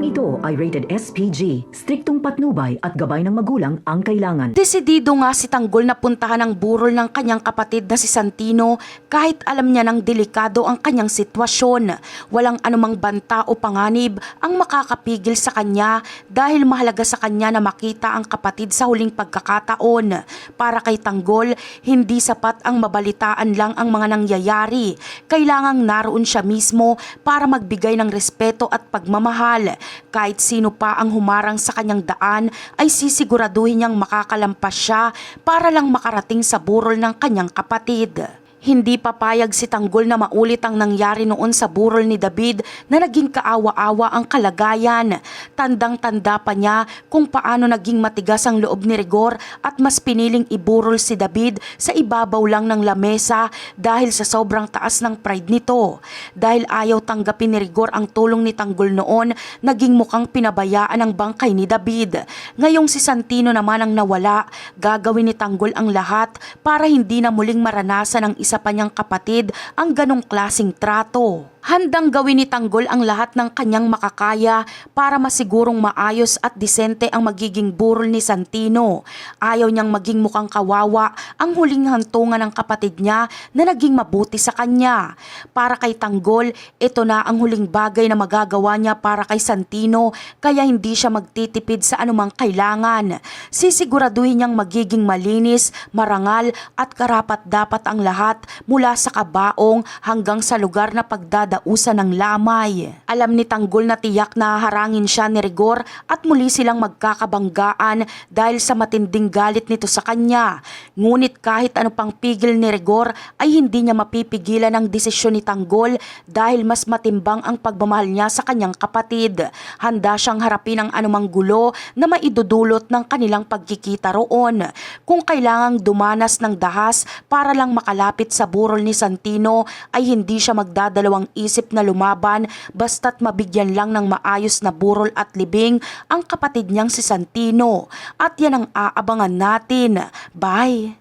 Programang ito ay rated SPG, striktong patnubay at gabay ng magulang ang kailangan. Desidido nga si Tanggol na puntahan ang burol ng kanyang kapatid na si Santino kahit alam niya ng delikado ang kanyang sitwasyon. Walang anumang banta o panganib ang makakapigil sa kanya dahil mahalaga sa kanya na makita ang kapatid sa huling pagkakataon. Para kay Tanggol, hindi sapat ang mabalitaan lang ang mga nangyayari. Kailangang naroon siya mismo para magbigay ng respeto at pagmamahal. Kahit sino pa ang humarang sa kanyang daan ay sisiguraduhin niyang makakalampas siya para lang makarating sa burol ng kanyang kapatid. Hindi papayag si Tanggol na maulit ang nangyari noon sa burol ni David na naging kaawa-awa ang kalagayan. Tandang-tanda pa niya kung paano naging matigas ang loob ni Rigor at mas piniling iburol si David sa ibabaw lang ng lamesa dahil sa sobrang taas ng pride nito. Dahil ayaw tanggapin ni Rigor ang tulong ni Tanggol noon, naging mukhang pinabayaan ang bangkay ni David. Ngayong si Santino naman ang nawala, gagawin ni Tanggol ang lahat para hindi na muling maranasan ng isa pa niyang kapatid ang ganong klasing trato. Handang gawin ni Tanggol ang lahat ng kanyang makakaya para masigurong maayos at disente ang magiging burol ni Santino. Ayaw niyang maging mukhang kawawa ang huling hantungan ng kapatid niya na naging mabuti sa kanya. Para kay Tanggol, ito na ang huling bagay na magagawa niya para kay Santino kaya hindi siya magtitipid sa anumang kailangan. Sisiguraduhin niyang magiging malinis, marangal at karapat-dapat ang lahat mula sa kabaong hanggang sa lugar na pagdadausan ng lamay. Alam ni Tanggol na tiyak na harangin siya ni Rigor at muli silang magkakabanggaan dahil sa matinding galit nito sa kanya. Ngunit kahit ano pang pigil ni Rigor ay hindi niya mapipigilan ang desisyon ni Tanggol dahil mas matimbang ang pagmamahal niya sa kanyang kapatid. Handa siyang harapin ang anumang gulo na maidudulot ng kanilang pagkikita roon. Kung kailangang dumanas ng dahas para lang makalapit sa burol ni Santino ay hindi siya magdadalawang isip na lumaban basta't mabigyan lang ng maayos na burol at libing ang kapatid niyang si Santino. At yan ang aabangan natin. Bye!